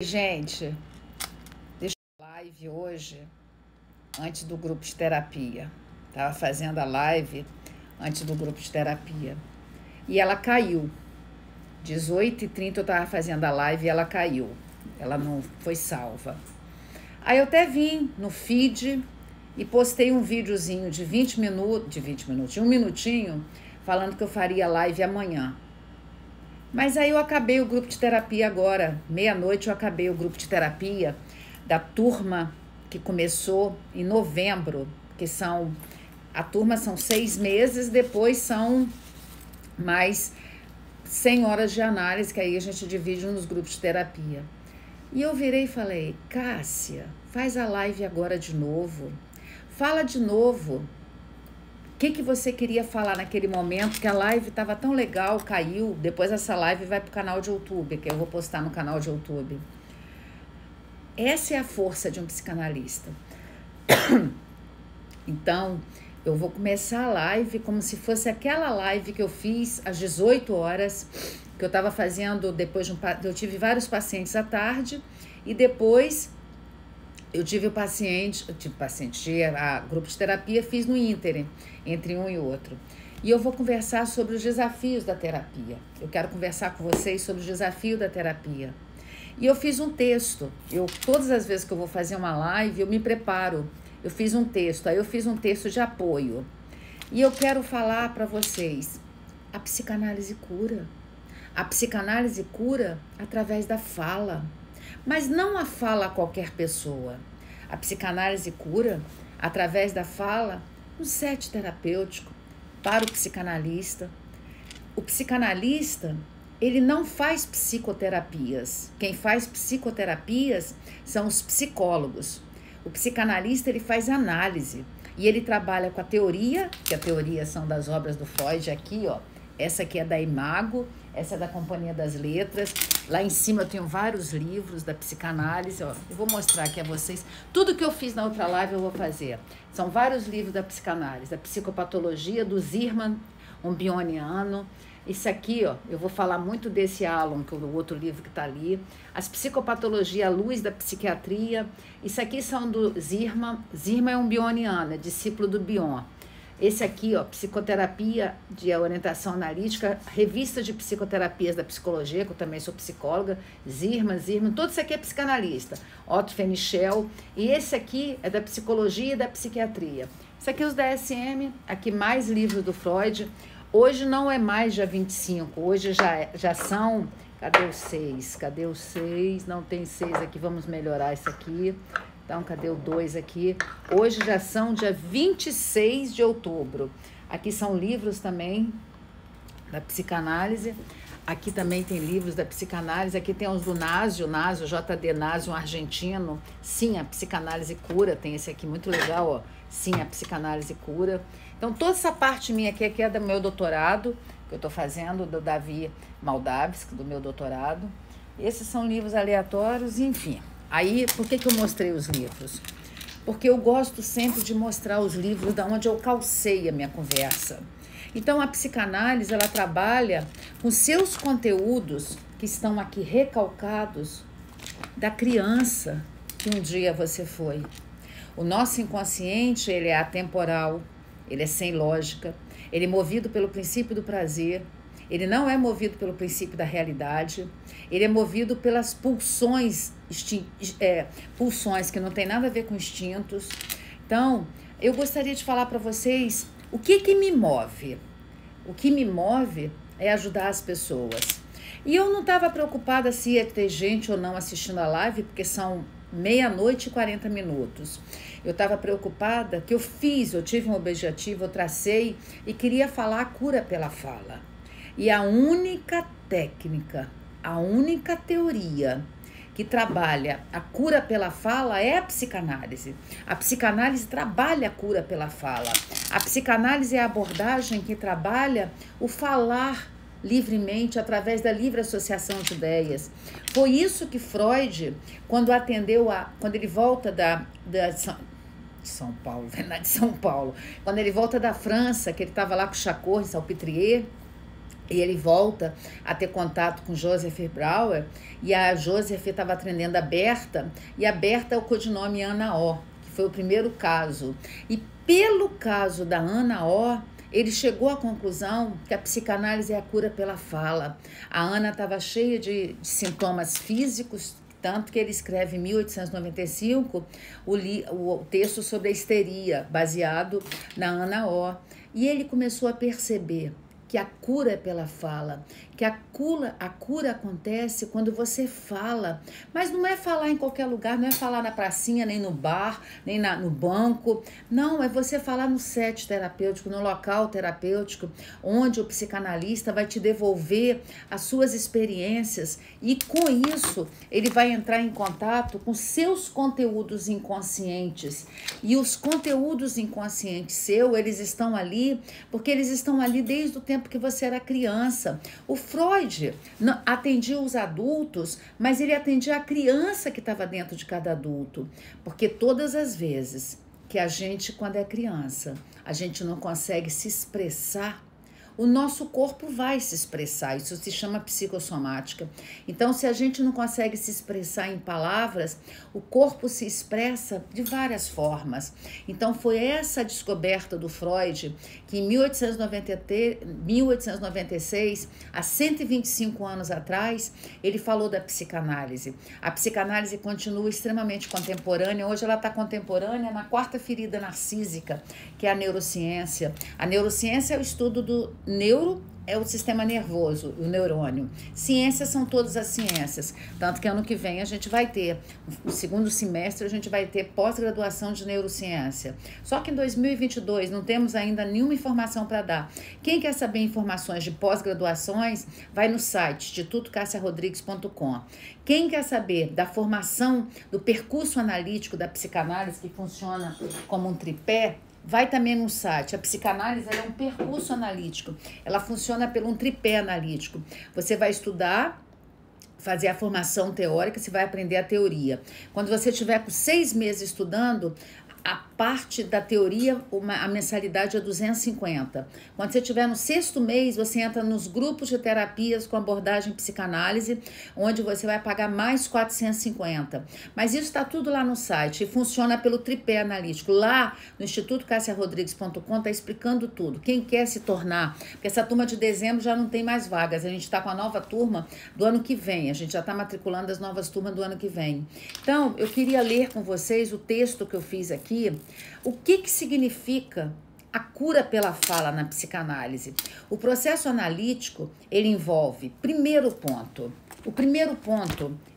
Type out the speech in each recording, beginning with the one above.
Gente, deixa eu live hoje, antes do grupo de terapia. Tava fazendo a live antes do grupo de terapia. E ela caiu. 18h30 eu tava fazendo a live e ela caiu. Ela não foi salva. Aí eu até vim no feed e postei um videozinho de 20 minutos, de um minutinho, falando que eu faria live amanhã. Mas aí eu acabei o grupo de terapia agora, meia-noite eu acabei o grupo de terapia da turma que começou em novembro, que a turma são 6 meses, depois são mais 100 horas de análise, que aí a gente divide nos grupos de terapia. E eu virei e falei, Cássia, faz a live agora de novo, fala de novo. O que você queria falar naquele momento, que a live estava tão legal, caiu, depois essa live vai para o canal de YouTube, que eu vou postar no canal de YouTube. Essa é a força de um psicanalista. Então, eu vou começar a live como se fosse aquela live que eu fiz às 18 horas, que eu estava fazendo depois eu tive vários pacientes à tarde, e depois eu tive a grupo de terapia, fiz no ínterim, entre um e outro. E eu vou conversar sobre os desafios da terapia. Eu quero conversar com vocês sobre o desafio da terapia. E eu fiz um texto. Todas as vezes que eu vou fazer uma live, eu me preparo. Eu fiz um texto, aí eu fiz um texto de apoio. E eu quero falar para vocês, a psicanálise cura. A psicanálise cura através da fala. Mas não a fala a qualquer pessoa. A psicanálise cura através da fala no set terapêutico para o psicanalista. O psicanalista, ele não faz psicoterapias. Quem faz psicoterapias são os psicólogos. O psicanalista, ele faz análise e ele trabalha com a teoria, que a teoria são das obras do Freud aqui, ó. Essa aqui é da Imago, essa é da Companhia das Letras. Lá em cima eu tenho vários livros da psicanálise, ó. Eu vou mostrar aqui a vocês. Tudo que eu fiz na outra live eu vou fazer. São vários livros da psicanálise, da psicopatologia, do Zirman, um bioniano. Isso aqui, ó, eu vou falar muito desse Alan, que é o outro livro que tá ali. As psicopatologias à luz da psiquiatria. Isso aqui são do Zirman. Zirman é um bioniano, é discípulo do Bion. Esse aqui, ó, Psicoterapia de Orientação Analítica, Revista de Psicoterapias da Psicologia, que eu também sou psicóloga, Zirman, todo isso aqui é psicanalista, Otto Fenichel, e esse aqui é da Psicologia e da Psiquiatria. Isso aqui é os DSM, aqui mais livros do Freud. Hoje não é mais dia 25, hoje já são... Cadê o 6? Cadê o 6? Não tem 6 aqui, vamos melhorar isso aqui. Então, cadê o 2 aqui? Hoje já são dia 26 de outubro. Aqui são livros também da psicanálise. Aqui também tem livros da psicanálise. Aqui tem os do Násio, JD Násio, um argentino. Sim, a psicanálise cura. Tem esse aqui muito legal, ó. Sim, a psicanálise cura. Então, toda essa parte minha aqui é do meu doutorado, que eu estou fazendo, do Davi Moldavsky, do meu doutorado. Esses são livros aleatórios, enfim. Aí, por que eu mostrei os livros? Porque eu gosto sempre de mostrar os livros da onde eu calcei a minha conversa. Então, a psicanálise, ela trabalha com seus conteúdos que estão aqui recalcados da criança que um dia você foi. O nosso inconsciente, ele é atemporal, ele é sem lógica, ele é movido pelo princípio do prazer, ele não é movido pelo princípio da realidade, ele é movido pelas pulsões, pulsões que não tem nada a ver com instintos. Então, eu gostaria de falar para vocês o que me move. O que me move é ajudar as pessoas. E eu não estava preocupada se ia ter gente ou não assistindo a live, porque são 00:40. Eu estava preocupada que eu tive um objetivo, eu tracei e queria falar a cura pela fala. E a única técnica, a única teoria que trabalha a cura pela fala é a psicanálise. A psicanálise trabalha a cura pela fala. A psicanálise é a abordagem que trabalha o falar livremente através da livre associação de ideias. Foi isso que Freud, quando ele volta de São Paulo, quando ele volta da França, que ele estava lá com Charcot e Salpêtrière, E ele volta a ter contato com Joseph Brauer, e a Joseph estava atendendo a Berta, e a Berta é o codinome Ana O, que foi o primeiro caso. E pelo caso da Ana O, ele chegou à conclusão que a psicanálise é a cura pela fala. A Ana estava cheia de sintomas físicos, tanto que ele escreve em 1895 o texto sobre a histeria, baseado na Ana O. E ele começou a perceber que a cura é pela fala, que a cura acontece quando você fala, mas não é falar em qualquer lugar, não é falar na pracinha, nem no bar, nem no banco, não, é você falar no set terapêutico, no local terapêutico, onde o psicanalista vai te devolver as suas experiências e com isso ele vai entrar em contato com seus conteúdos inconscientes, e os conteúdos inconscientes eles estão ali porque eles estão ali desde o tempo que você era criança. O Freud atendia os adultos, mas ele atendia a criança que estava dentro de cada adulto, porque todas as vezes que a gente, quando é criança, a gente não consegue se expressar, o nosso corpo vai se expressar, isso se chama psicossomática. Então, se a gente não consegue se expressar em palavras, o corpo se expressa de várias formas. Então, foi essa descoberta do Freud que em 1896, há 125 anos atrás, ele falou da psicanálise. A psicanálise continua extremamente contemporânea, hoje ela está contemporânea na quarta ferida narcísica, que é a neurociência. A neurociência é o estudo do neuro, é o sistema nervoso, o neurônio. Ciências são todas as ciências, tanto que ano que vem a gente vai ter, no segundo semestre a gente vai ter pós-graduação de neurociência. Só que em 2022 não temos ainda nenhuma informação para dar. Quem quer saber informações de pós-graduações, vai no site institutocassiarodrigues.com. Quem quer saber da formação do percurso analítico da psicanálise, que funciona como um tripé, vai também no site. A psicanálise é um percurso analítico. Ela funciona pelo um tripé analítico. Você vai estudar, fazer a formação teórica, você vai aprender a teoria. Quando você estiver com 6 meses estudando, a parte da teoria, a mensalidade é 250. Quando você estiver no 6º mês, você entra nos grupos de terapias com abordagem psicanálise, onde você vai pagar mais 450. Mas isso está tudo lá no site e funciona pelo tripé analítico. Lá no institutocassiarodrigues.com está explicando tudo. Quem quer se tornar, porque essa turma de dezembro já não tem mais vagas, a gente está com a nova turma do ano que vem, a gente já está matriculando as novas turmas do ano que vem. Então, eu queria ler com vocês o texto que eu fiz aqui. O que significa a cura pela fala na psicanálise? O processo analítico, ele envolve, o primeiro ponto,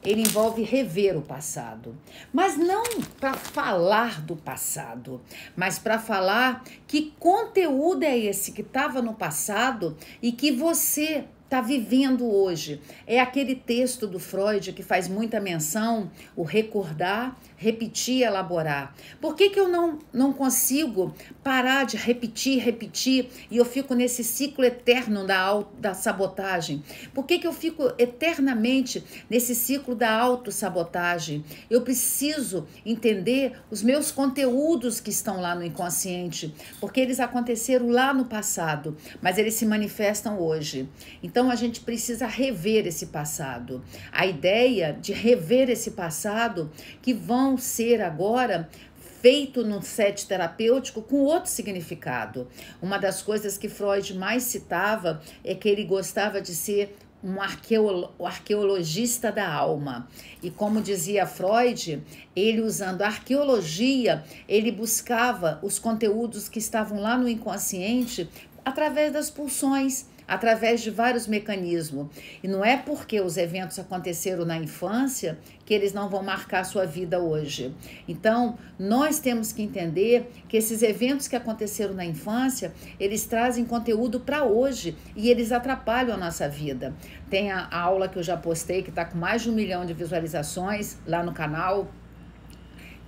ele envolve rever o passado. Mas não para falar do passado, mas para falar que conteúdo é esse que estava no passado e que você está vivendo hoje. É aquele texto do Freud que faz muita menção, o recordar, repetir, elaborar. Por que eu não consigo parar de repetir e eu fico nesse ciclo eterno da sabotagem? Por que eu fico eternamente nesse ciclo da autossabotagem? Eu preciso entender os meus conteúdos que estão lá no inconsciente, porque eles aconteceram lá no passado, mas eles se manifestam hoje. Então, a gente precisa rever esse passado. A ideia de rever esse passado, que vão ser agora feito num set terapêutico com outro significado. Uma das coisas que Freud mais citava é que ele gostava de ser um arqueologista da alma. E como dizia Freud, ele usando a arqueologia, ele buscava os conteúdos que estavam lá no inconsciente através das pulsões, através de vários mecanismos. E não é porque os eventos aconteceram na infância que eles não vão marcar a sua vida hoje. Então, nós temos que entender que esses eventos que aconteceram na infância, eles trazem conteúdo para hoje e eles atrapalham a nossa vida. Tem a aula que eu já postei, que está com mais de 1 milhão de visualizações lá no canal,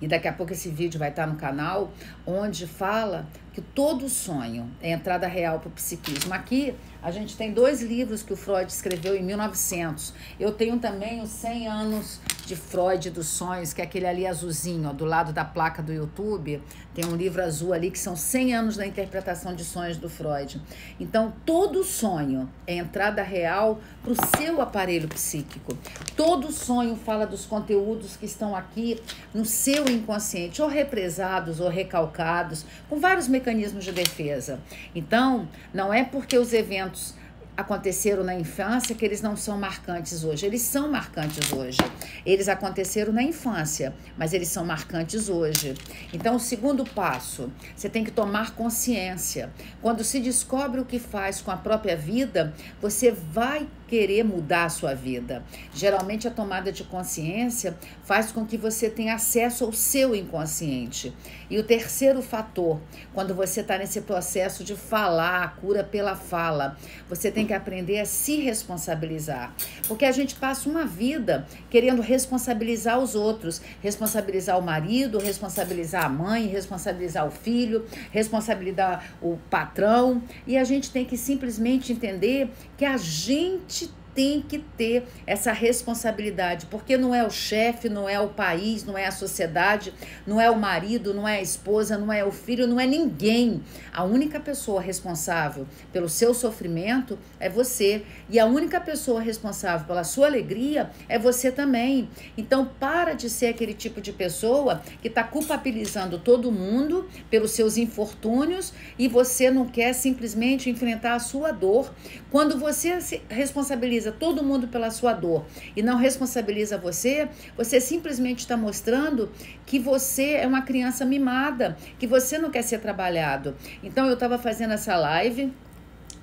e daqui a pouco esse vídeo vai estar no canal, onde fala que todo sonho é entrada real para o psiquismo. Aqui a gente tem 2 livros que o Freud escreveu em 1900. Eu tenho também os 100 anos de Freud dos sonhos, que é aquele ali azulzinho, ó, do lado da placa do YouTube. Tem um livro azul ali que são 100 anos da interpretação de sonhos do Freud. Então, todo sonho é entrada real para o seu aparelho psíquico. Todo sonho fala dos conteúdos que estão aqui no seu inconsciente, ou represados ou recalcados, com vários mecanismos de defesa. Então, não é porque os eventos aconteceram na infância que eles não são marcantes hoje. Eles são marcantes hoje. Eles aconteceram na infância, mas eles são marcantes hoje. Então, o segundo passo, você tem que tomar consciência. Quando se descobre o que faz com a própria vida, você vai querer mudar a sua vida. Geralmente, a tomada de consciência faz com que você tenha acesso ao seu inconsciente. E o terceiro fator, quando você está nesse processo de falar, a cura pela fala, você tem que aprender a se responsabilizar. Porque a gente passa uma vida querendo responsabilizar os outros, responsabilizar o marido, responsabilizar a mãe, responsabilizar o filho, responsabilizar o patrão. E a gente tem que simplesmente entender que a gente tem que ter essa responsabilidade, porque não é o chefe, não é o país, não é a sociedade, não é o marido, não é a esposa, não é o filho, não é ninguém. A única pessoa responsável pelo seu sofrimento é você, e a única pessoa responsável pela sua alegria é você também. Então, para de ser aquele tipo de pessoa que está culpabilizando todo mundo pelos seus infortúnios e você não quer simplesmente enfrentar a sua dor. Quando você se responsabiliza todo mundo pela sua dor e não responsabiliza você, você simplesmente está mostrando que você é uma criança mimada, que você não quer ser trabalhado. Então, eu estava fazendo essa live,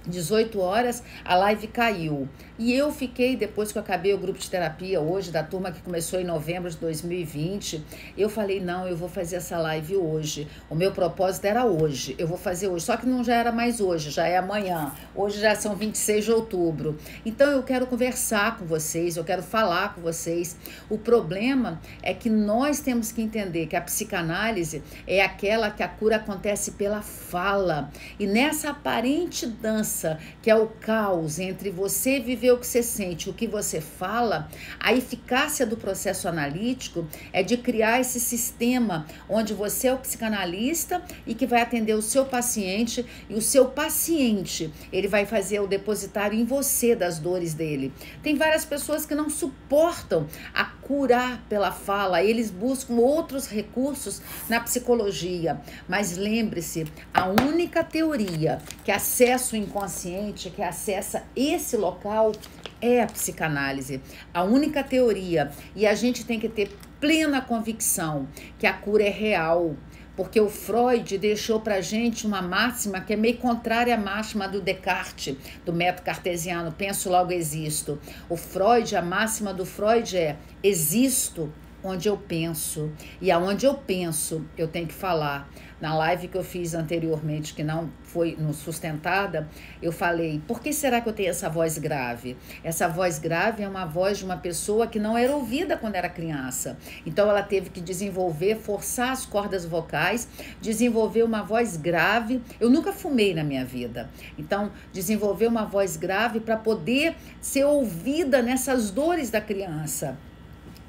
18 horas, a live caiu. E eu fiquei, depois que eu acabei o grupo de terapia hoje, da turma que começou em novembro de 2020, eu falei, não, eu vou fazer essa live hoje. O meu propósito era hoje, eu vou fazer hoje. Só que não já era mais hoje, já é amanhã. Hoje já são 26 de outubro. Então eu quero conversar com vocês, eu quero falar com vocês. O problema é que nós temos que entender que a psicanálise é aquela que a cura acontece pela fala. E nessa aparente dança, que é o caos entre você viver o que você sente, o que você fala, a eficácia do processo analítico é de criar esse sistema onde você é o psicanalista e que vai atender o seu paciente, e o seu paciente, ele vai fazer o depositário em você das dores dele. Tem várias pessoas que não suportam a curar pela fala, eles buscam outros recursos na psicologia, mas lembre-se, a única teoria que acessa o inconsciente, que acessa esse local, é a psicanálise. A única teoria. E a gente tem que ter plena convicção que a cura é real. Porque o Freud deixou pra gente uma máxima que é meio contrária à máxima do Descartes, do método cartesiano, penso, logo existo. O Freud, a máxima do Freud é: existo onde eu penso, e aonde eu penso, eu tenho que falar. Na live que eu fiz anteriormente, que não foi sustentada, eu falei, por que será que eu tenho essa voz grave? Essa voz grave é uma voz de uma pessoa que não era ouvida quando era criança. Então, ela teve que desenvolver, forçar as cordas vocais, desenvolver uma voz grave. Eu nunca fumei na minha vida. Então, desenvolver uma voz grave para poder ser ouvida nessas dores da criança.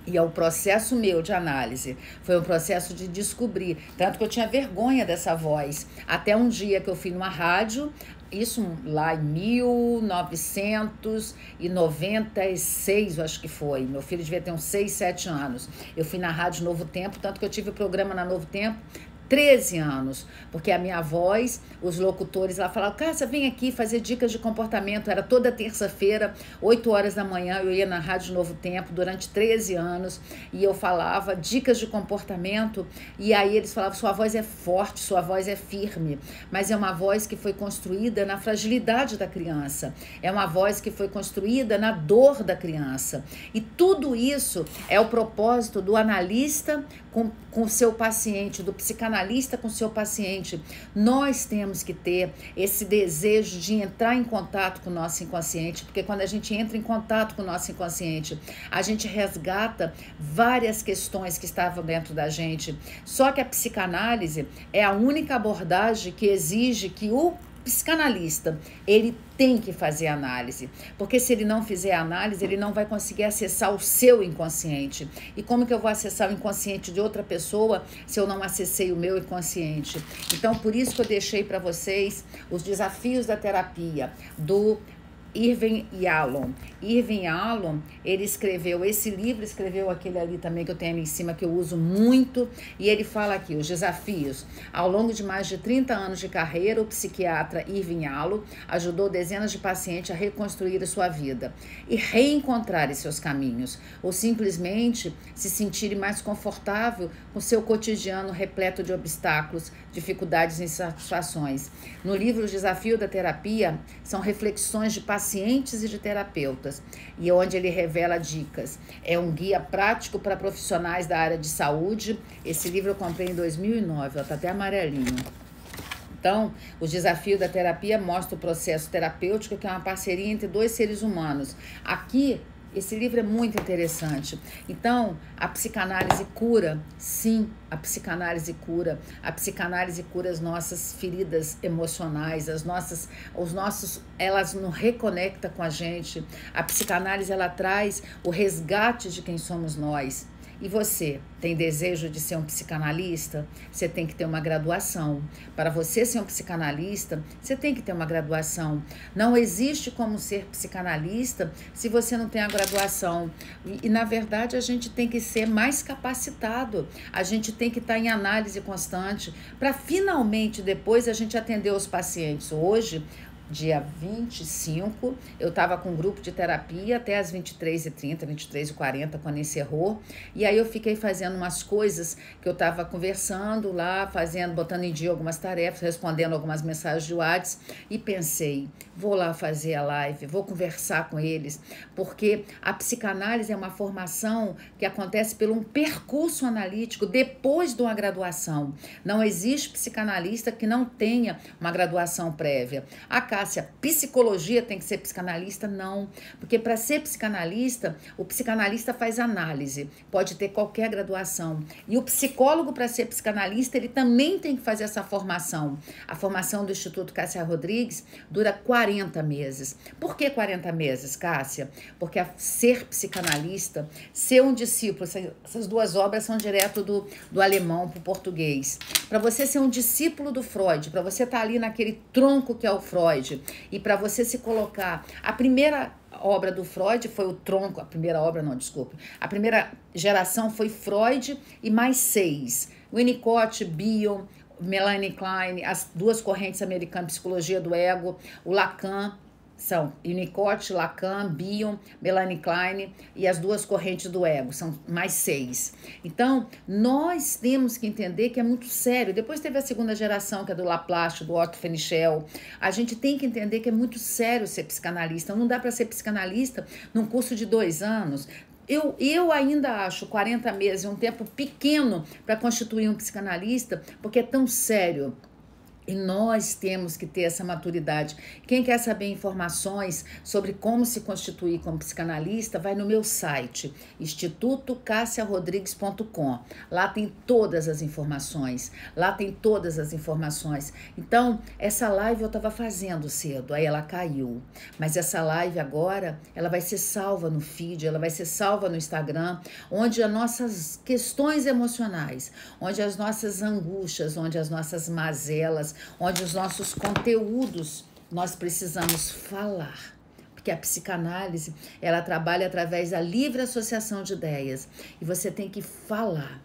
E o processo meu de análise foi um processo de descobrir, tanto que eu tinha vergonha dessa voz, até um dia que eu fui numa rádio, isso lá em 1996, eu acho que foi, meu filho devia ter uns 6, 7 anos, eu fui na Rádio Novo Tempo, tanto que eu tive o programa na Novo Tempo, 13 anos, porque a minha voz, os locutores lá falavam, Cássia, vem aqui fazer dicas de comportamento, era toda terça-feira, 8 horas da manhã, eu ia na Rádio Novo Tempo durante 13 anos, e eu falava dicas de comportamento, e aí eles falavam, sua voz é forte, sua voz é firme, mas é uma voz que foi construída na fragilidade da criança, é uma voz que foi construída na dor da criança, e tudo isso é o propósito do analista com o seu paciente, do psicanalista, psicanalista com o seu paciente. Nós temos que ter esse desejo de entrar em contato com o nosso inconsciente, porque quando a gente entra em contato com o nosso inconsciente, a gente resgata várias questões que estavam dentro da gente. Só que a psicanálise é a única abordagem que exige que o psicanalista, ele tem que fazer análise, porque se ele não fizer análise, ele não vai conseguir acessar o seu inconsciente. E como que eu vou acessar o inconsciente de outra pessoa se eu não acessei o meu inconsciente? Então, por isso que eu deixei para vocês os desafios da terapia do Irving Yalom. Irving Yalom, ele escreveu esse livro, escreveu aquele ali também que eu tenho ali em cima, que eu uso muito, e ele fala aqui, os desafios. Ao longo de mais de 30 anos de carreira, o psiquiatra Irving Yalom ajudou dezenas de pacientes a reconstruir a sua vida e reencontrarem seus caminhos, ou simplesmente se sentirem mais confortável com seu cotidiano repleto de obstáculos, dificuldades e insatisfações. No livro Os Desafios da Terapia, são reflexões de pacientes e de terapeutas, e onde ele revela dicas. É um guia prático para profissionais da área de saúde. Esse livro eu comprei em 2009, ó, tá até amarelinho. Então, os desafios da terapia mostram o processo terapêutico, que é uma parceria entre dois seres humanos. Aqui, esse livro é muito interessante. Então, a psicanálise cura? Sim, a psicanálise cura. A psicanálise cura as nossas feridas emocionais, elas nos reconecta com a gente. A psicanálise, ela traz o resgate de quem somos nós. E você tem desejo de ser um psicanalista? Você tem que ter uma graduação. Para você ser um psicanalista, você tem que ter uma graduação. Não existe como ser psicanalista se você não tem a graduação. E na verdade, a gente tem que ser mais capacitado. A gente tem que estar em análise constante para finalmente depois a gente atender os pacientes. Hoje, dia 25, eu estava com um grupo de terapia até as 23h30, 23h40, quando encerrou. E aí eu fiquei fazendo umas coisas que eu estava conversando lá, botando em dia algumas tarefas, respondendo algumas mensagens de WhatsApp, e pensei, vou lá fazer a live, vou conversar com eles, porque a psicanálise é uma formação que acontece por um percurso analítico depois de uma graduação. Não existe psicanalista que não tenha uma graduação prévia. Cássia, psicologia tem que ser psicanalista? Não, porque para ser psicanalista, o psicanalista faz análise, pode ter qualquer graduação. E o psicólogo, para ser psicanalista, ele também tem que fazer essa formação. A formação do Instituto Cássia Rodrigues dura 40 meses. Por que 40 meses, Cássia? Porque ser psicanalista, ser um discípulo, essas duas obras são direto do alemão para o português. Para você ser um discípulo do Freud, para você estar ali naquele tronco que é o Freud, e para você se colocar, a primeira obra do Freud foi o tronco, a primeira geração foi Freud e mais 6, Winnicott, Bion, Melanie Klein, as duas correntes americanas, psicologia do ego, o Lacan, são Winnicott, Lacan, Bion, Melanie Klein e as duas correntes do ego, são mais 6. Então, nós temos que entender que é muito sério. Depois teve a segunda geração, que é do Laplace, do Otto Fenichel. A gente tem que entender que é muito sério ser psicanalista. Não dá para ser psicanalista num curso de 2 anos. Eu ainda acho 40 meses um tempo pequeno para constituir um psicanalista, porque é tão sério. E nós temos que ter essa maturidade. Quem quer saber informações sobre como se constituir como psicanalista, vai no meu site, institutocassiarodrigues.com. Lá tem todas as informações. Então, essa live eu estava fazendo cedo, aí ela caiu. Mas essa live agora, ela vai ser salva no feed, ela vai ser salva no Instagram, onde as nossas questões emocionais, onde as nossas angústias, onde as nossas mazelas, onde os nossos conteúdos nós precisamos falar. Porque a psicanálise, ela trabalha através da livre associação de ideias. E você tem que falar.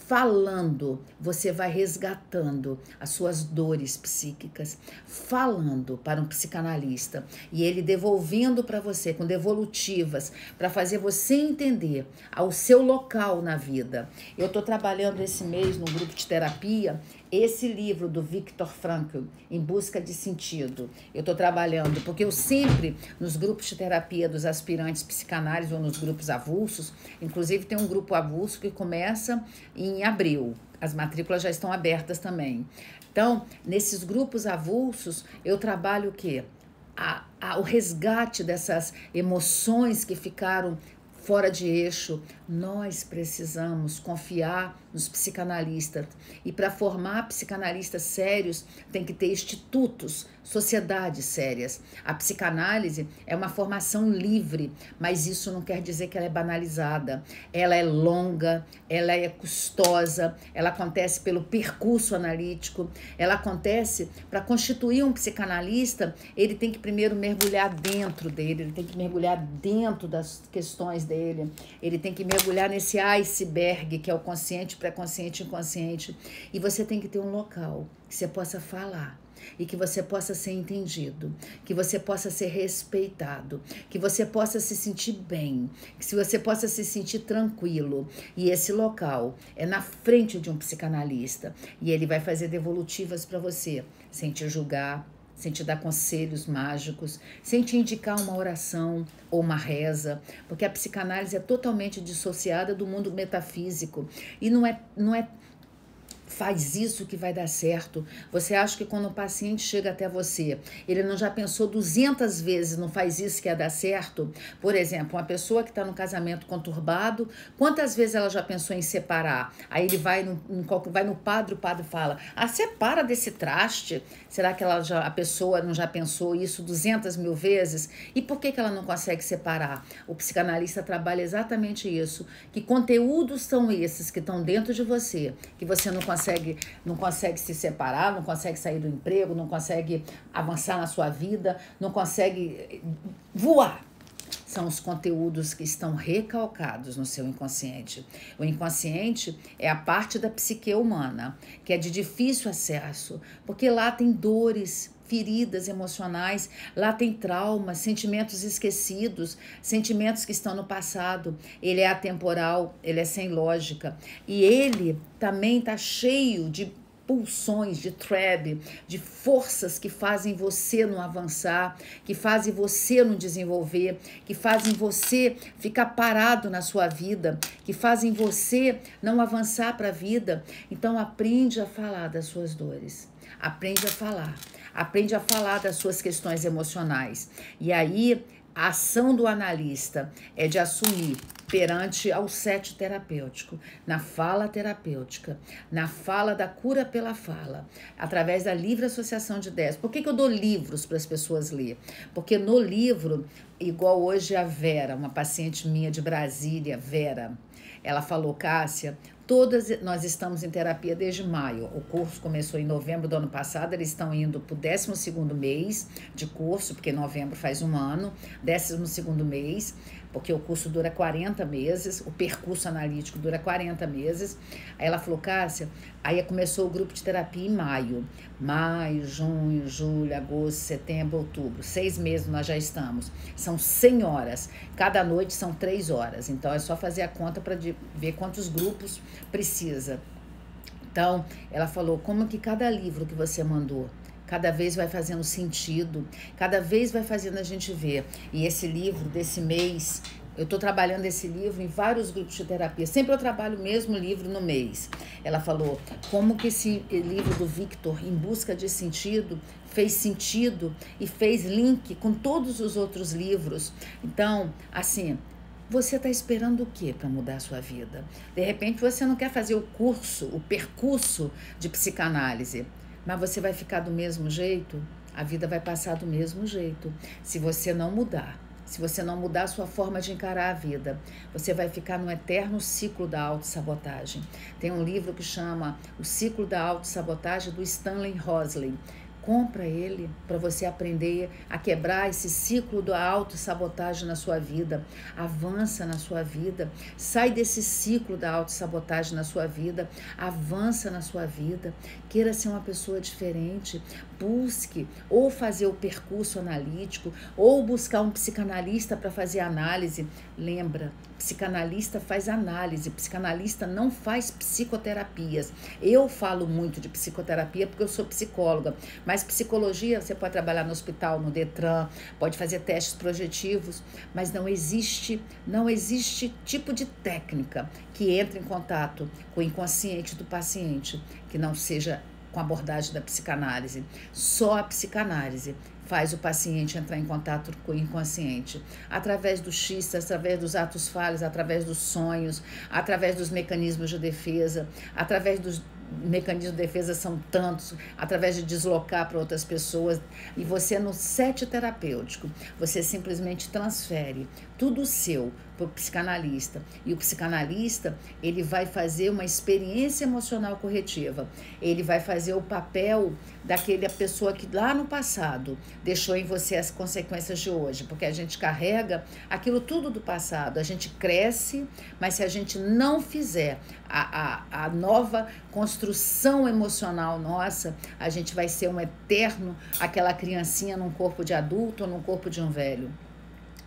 Falando, você vai resgatando as suas dores psíquicas. Falando para um psicanalista. E ele devolvendo para você, com devolutivas, para fazer você entender o seu local na vida. Eu estou trabalhando esse mês no grupo de terapia esse livro do Viktor Frankl, Em Busca de Sentido, eu estou trabalhando, porque eu sempre, nos grupos de terapia dos aspirantes psicanálise ou nos grupos avulsos, inclusive tem um grupo avulso que começa em abril, as matrículas já estão abertas também. Então, nesses grupos avulsos, eu trabalho o quê? O resgate dessas emoções que ficaram fora de eixo. Nós precisamos confiar nos psicanalistas. E para formar psicanalistas sérios, tem que ter institutos, sociedades sérias. A psicanálise é uma formação livre, mas isso não quer dizer que ela é banalizada. Ela é longa, ela é custosa, ela acontece pelo percurso analítico, ela acontece para constituir um psicanalista, ele tem que primeiro mergulhar dentro dele, ele tem que mergulhar dentro das questões dele, ele tem que mergulhar nesse iceberg que é o consciente, pré-consciente e inconsciente, e você tem que ter um local que você possa falar e que você possa ser entendido, que você possa ser respeitado, que você possa se sentir bem, que você possa se sentir tranquilo. E esse local é na frente de um psicanalista e ele vai fazer devolutivas para você, sem te julgar, sem te dar conselhos mágicos, sem te indicar uma oração ou uma reza, porque a psicanálise é totalmente dissociada do mundo metafísico e não é faz isso que vai dar certo. Você acha que quando o paciente chega até você, ele não já pensou 200 vezes, não faz isso que ia dar certo? Por exemplo, uma pessoa que está no casamento conturbado, quantas vezes ela já pensou em separar? Aí ele vai no padre, o padre fala, separa desse traste. Será que a pessoa não já pensou isso 200 mil vezes? E por que ela não consegue separar? O psicanalista trabalha exatamente isso, que conteúdos são esses que estão dentro de você, que você não consegue se separar, não consegue sair do emprego, não consegue avançar na sua vida, não consegue voar. São os conteúdos que estão recalcados no seu inconsciente. O inconsciente é a parte da psique humana, que é de difícil acesso, porque lá tem dores, feridas emocionais, lá tem traumas, sentimentos esquecidos, sentimentos que estão no passado. Ele é atemporal, ele é sem lógica. E ele também está cheio de pulsões, de thread, de forças que fazem você não avançar, que fazem você não desenvolver, que fazem você ficar parado na sua vida, que fazem você não avançar para a vida. Então aprende a falar das suas dores, aprende a falar das suas questões emocionais. E aí a ação do analista é de assumir perante ao set terapêutico, na fala terapêutica, na fala da cura pela fala, através da livre associação de ideias. Por que eu dou livros para as pessoas ler? Porque no livro, igual hoje a Vera, uma paciente minha de Brasília, Vera, ela falou, Cássia, nós estamos em terapia desde maio. O curso começou em novembro do ano passado, eles estão indo para o 12º mês de curso, porque novembro faz um ano, 12º mês, porque o curso dura 40 meses, o percurso analítico dura 40 meses. Aí ela falou, Cássia, aí começou o grupo de terapia em maio. Maio, junho, julho, agosto, setembro, outubro. 6 meses nós já estamos. São 100 horas. Cada noite são 3 horas. Então é só fazer a conta para ver quantos grupos precisa. Então, ela falou, como que cada livro que você mandou, cada vez vai fazendo sentido, cada vez vai fazendo a gente ver. E esse livro desse mês, eu estou trabalhando esse livro em vários grupos de terapia. Sempre eu trabalho o mesmo livro no mês. Ela falou, como que esse livro do Viktor, Em Busca de Sentido, fez sentido e fez link com todos os outros livros. Então, assim, você está esperando o quê para mudar a sua vida? De repente você não quer fazer o curso, o percurso de psicanálise, mas você vai ficar do mesmo jeito? A vida vai passar do mesmo jeito. Se você não mudar, se você não mudar a sua forma de encarar a vida, você vai ficar num eterno ciclo da autossabotagem. Tem um livro que chama O Ciclo da Autossabotagem, do Stanley Rosley. Compra ele para você aprender a quebrar esse ciclo da autossabotagem na sua vida. Avança na sua vida. Sai desse ciclo da autossabotagem na sua vida. Avança na sua vida. Queira ser uma pessoa diferente. busque ou fazer o percurso analítico ou buscar um psicanalista para fazer análise. Lembra, psicanalista faz análise, psicanalista não faz psicoterapias. Eu falo muito de psicoterapia porque eu sou psicóloga, mas psicologia você pode trabalhar no hospital, no Detran, pode fazer testes projetivos, mas não existe tipo de técnica que entre em contato com o inconsciente do paciente que não seja com a abordagem da psicanálise. Só a psicanálise faz o paciente entrar em contato com o inconsciente, através do X, através dos atos falhos, através dos sonhos, através dos mecanismos de defesa, através dos mecanismos de defesa são tantos, através de deslocar para outras pessoas. E você, no set terapêutico, você simplesmente transfere tudo seu para o psicanalista. E o psicanalista, ele vai fazer uma experiência emocional corretiva. Ele vai fazer o papel daquela pessoa que lá no passado deixou em você as consequências de hoje. Porque a gente carrega aquilo tudo do passado. A gente cresce, mas se a gente não fizer a nova construção emocional nossa, a gente vai ser um eterno, aquela criancinha num corpo de adulto ou num corpo de um velho.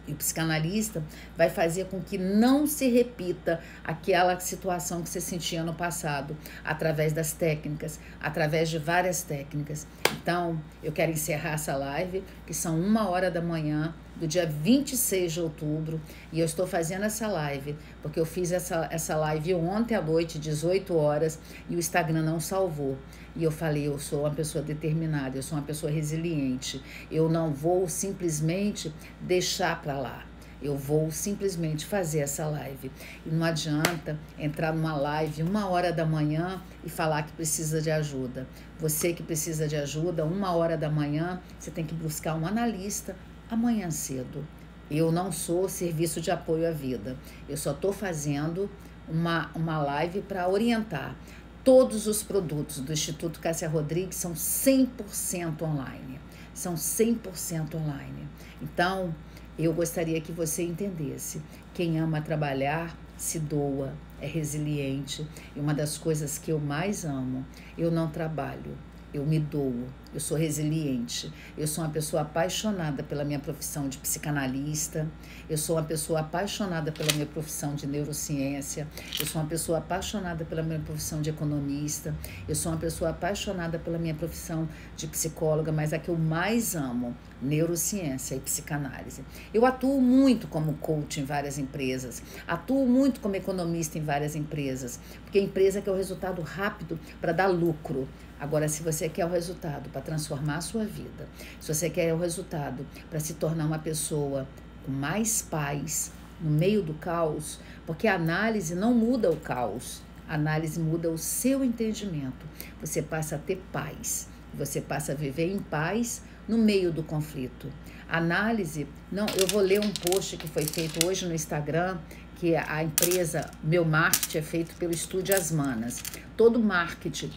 E o psicanalista vai fazer com que não se repita aquela situação que você sentia no passado, através das técnicas, através de várias técnicas. Então, eu quero encerrar essa live, que são 1h da manhã, do dia 26 de outubro, e eu estou fazendo essa live, porque eu fiz essa live ontem à noite, 18 horas, e o Instagram não salvou. E eu falei, eu sou uma pessoa determinada, eu sou uma pessoa resiliente, eu não vou simplesmente deixar para lá. Eu vou simplesmente fazer essa live. E não adianta entrar numa live 1h da manhã e falar que precisa de ajuda. Você que precisa de ajuda, 1h da manhã, você tem que buscar um analista amanhã cedo. Eu não sou serviço de apoio à vida. Eu só estou fazendo uma live para orientar. Todos os produtos do Instituto Cássia Rodrigues são 100% online. São 100% online. Então, eu gostaria que você entendesse. Quem ama trabalhar, se doa, é resiliente. E uma das coisas que eu mais amo, eu não trabalho, eu me dou, eu sou resiliente, eu sou uma pessoa apaixonada pela minha profissão de psicanalista, eu sou uma pessoa apaixonada pela minha profissão de neurociência, eu sou uma pessoa apaixonada pela minha profissão de economista, eu sou uma pessoa apaixonada pela minha profissão de psicóloga, mas a que eu mais amo, neurociência e psicanálise. Eu atuo muito como coach em várias empresas, atuo muito como economista em várias empresas, porque a empresa quer o resultado rápido para dar lucro. Agora, se você quer o resultado para transformar a sua vida, se você quer o resultado para se tornar uma pessoa com mais paz no meio do caos, porque a análise não muda o caos, a análise muda o seu entendimento. Você passa a ter paz, você passa a viver em paz no meio do conflito. Análise, não, eu vou ler um post que foi feito hoje no Instagram, que a empresa, meu marketing é feito pelo Estúdio As Manas. Todo marketing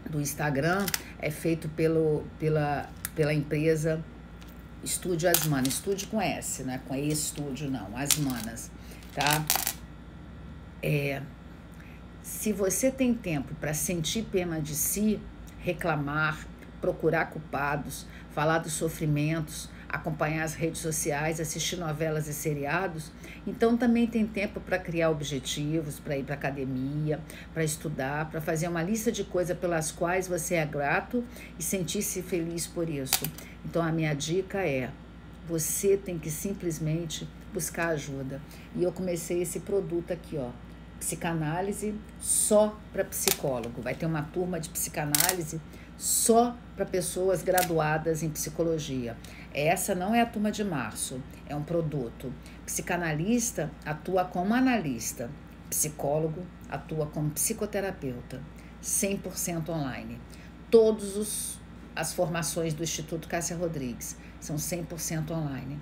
do Instagram é feito pela empresa Estúdio As Manas. Estúdio com S, não é com estúdio não, As Manas, tá? Se você tem tempo para sentir pena de si, reclamar, procurar culpados, falar dos sofrimentos, acompanhar as redes sociais, assistir novelas e seriados, então também tem tempo para criar objetivos, para ir para academia, para estudar, para fazer uma lista de coisas pelas quais você é grato e sentir-se feliz por isso. Então a minha dica é, você tem que simplesmente buscar ajuda. E eu comecei esse produto aqui, ó, psicanálise só para psicólogo. Vai ter uma turma de psicanálise só para pessoas graduadas em psicologia. Essa não é a turma de março, é um produto. Psicanalista atua como analista, psicólogo atua como psicoterapeuta, 100% online. Todas as formações do Instituto Cássia Rodrigues são 100% online.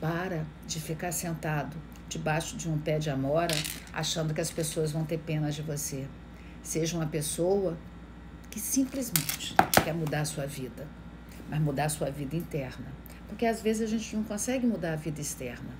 Para de ficar sentado debaixo de um pé de amora achando que as pessoas vão ter pena de você. Seja uma pessoa que simplesmente quer mudar a sua vida, mas mudar a sua vida interna. Porque às vezes a gente não consegue mudar a vida externa,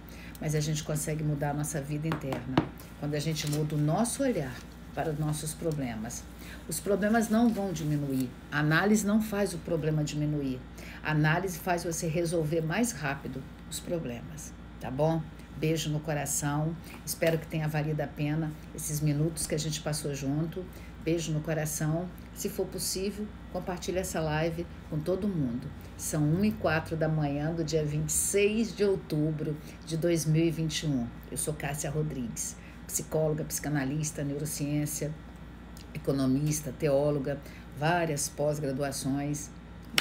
mas a gente consegue mudar a nossa vida interna. Quando a gente muda o nosso olhar para os nossos problemas. Os problemas não vão diminuir. A análise não faz o problema diminuir. A análise faz você resolver mais rápido os problemas, tá bom? Beijo no coração. Espero que tenha valido a pena esses minutos que a gente passou junto. Beijo no coração. Se for possível, compartilhe essa live com todo mundo. São 1h04 da manhã do dia 26 de outubro de 2021. Eu sou Cássia Rodrigues, psicóloga, psicanalista, neurociência, economista, teóloga, várias pós-graduações,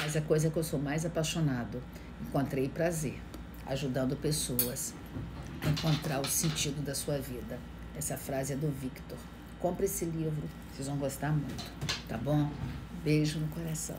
mas a coisa que eu sou mais apaixonado, encontrei prazer ajudando pessoas a encontrar o sentido da sua vida. Essa frase é do Victor. Compre esse livro, vocês vão gostar muito, tá bom? Beijo no coração.